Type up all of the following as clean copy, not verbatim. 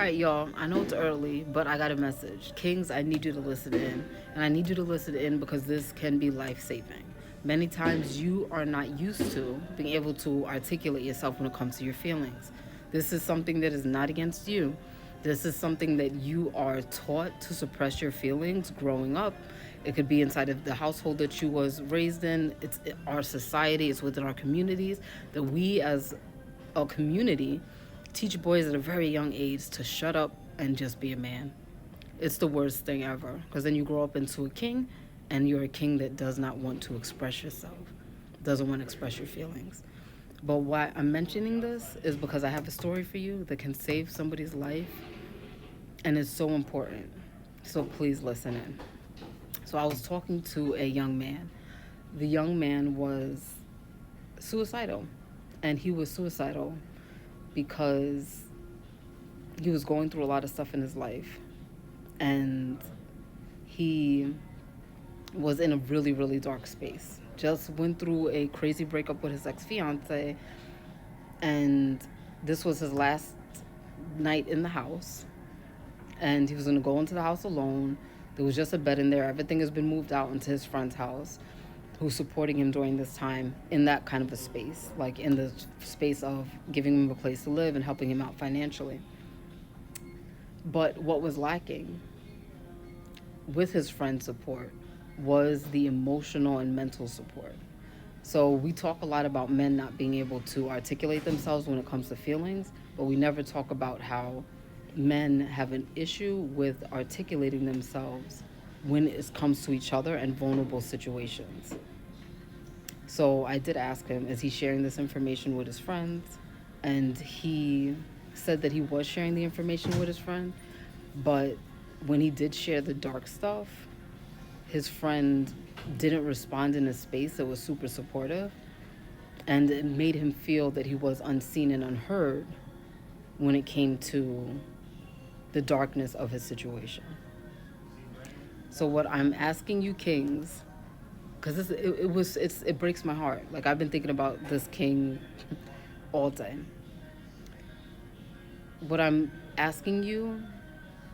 right, y'all, I know it's early, but I got a message. Kings, I need you to listen in. And I need you to listen in because this can be life saving. Many times you are not used to being able to articulate yourself when it comes to your feelings. This is something that is not against you. This is something that you are taught to suppress your feelings growing up. It could be inside of the household that you was raised in. It's our society, it's within our communities that we as a community teach boys at a very young age to shut up and just be a man. It's the worst thing ever because then you grow up into a king and you're a king that does not want to express yourself, doesn't want to express your feelings. But why I'm mentioning this is because I have a story for you that can save somebody's life and it's so important. So please listen in. So I was talking to a young man. The young man was suicidal, and he was suicidal because he was going through a lot of stuff in his life, and he was in a really, really dark space. Just went through a crazy breakup with his ex-fiance, and this was his last night in the house, and he was going to go into the house alone. There was just a bed in there. Everything has been moved out into his friend's house, who's supporting him during this time in that kind of a space, like in the space of giving him a place to live and helping him out financially. But what was lacking with his friend's support was the emotional and mental support. So we talk a lot about men not being able to articulate themselves when it comes to feelings, but we never talk about how men have an issue with articulating themselves when it comes to each other and vulnerable situations. So I did ask him, is he sharing this information with his friends? And he said that he was sharing the information with his friend, but when he did share the dark stuff, his friend didn't respond in a space that was super supportive, and it made him feel that he was unseen and unheard when it came to the darkness of his situation. So what I'm asking you, kings, because it breaks my heart. Like I've been thinking about this king all day. What I'm asking you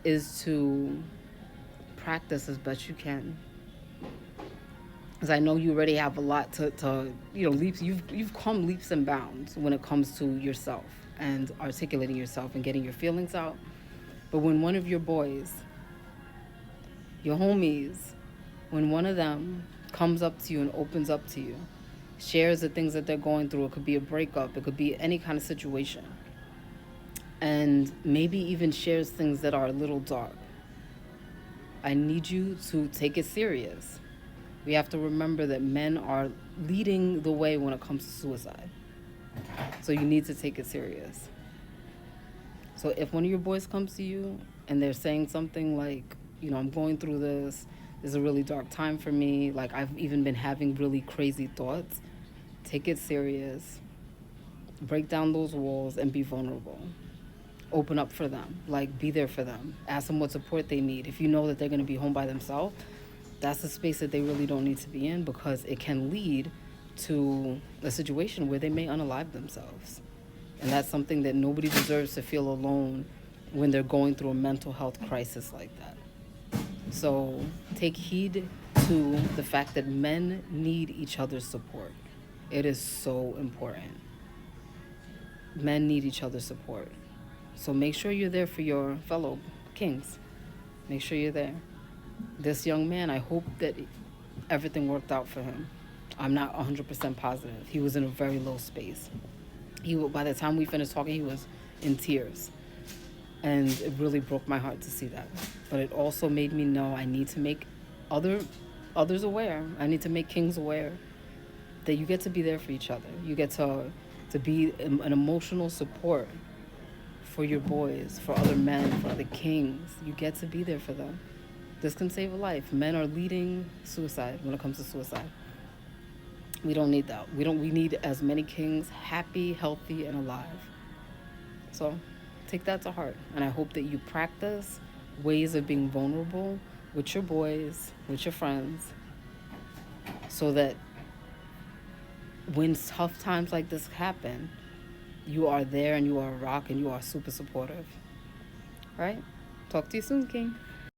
is to practice as best you can, because I know you already have a lot to leaps. You've come leaps and bounds when it comes to yourself and articulating yourself and getting your feelings out. But when one of your boys, your homies, when one of them comes up to you and opens up to you, shares the things that they're going through, it could be a breakup, it could be any kind of situation, and maybe even shares things that are a little dark, I need you to take it serious. We have to remember that men are leading the way when it comes to suicide. So you need to take it serious. So if one of your boys comes to you and they're saying something like, I'm going through this, is a really dark time for me, like I've even been having really crazy thoughts, take it serious. Break down those walls and be vulnerable. Open up for them, like be there for them. Ask them what support they need. If you know that they're going to be home by themselves, that's a space that they really don't need to be in, because it can lead to a situation where they may unalive themselves. And that's something that nobody deserves to feel alone when they're going through a mental health crisis like that. So take heed to the fact that men need each other's support. It is so important. Men need each other's support. So make sure you're there for your fellow kings. Make sure you're there. This young man, I hope that everything worked out for him. I'm not 100% positive. He was in a very low space. By the time we finished talking, he was in tears. And it really broke my heart to see that. But it also made me know I need to make others aware. I need to make kings aware that you get to be there for each other. You get to be an emotional support for your boys, for other men, for other kings. You get to be there for them. This can save a life. Men are leading suicide when it comes to suicide. We don't need that. We need as many kings happy, healthy, and alive. So take that to heart. And I hope that you practice ways of being vulnerable with your boys, with your friends, so that when tough times like this happen, you are there and you are a rock and you are super supportive. All right. Talk to you soon, King.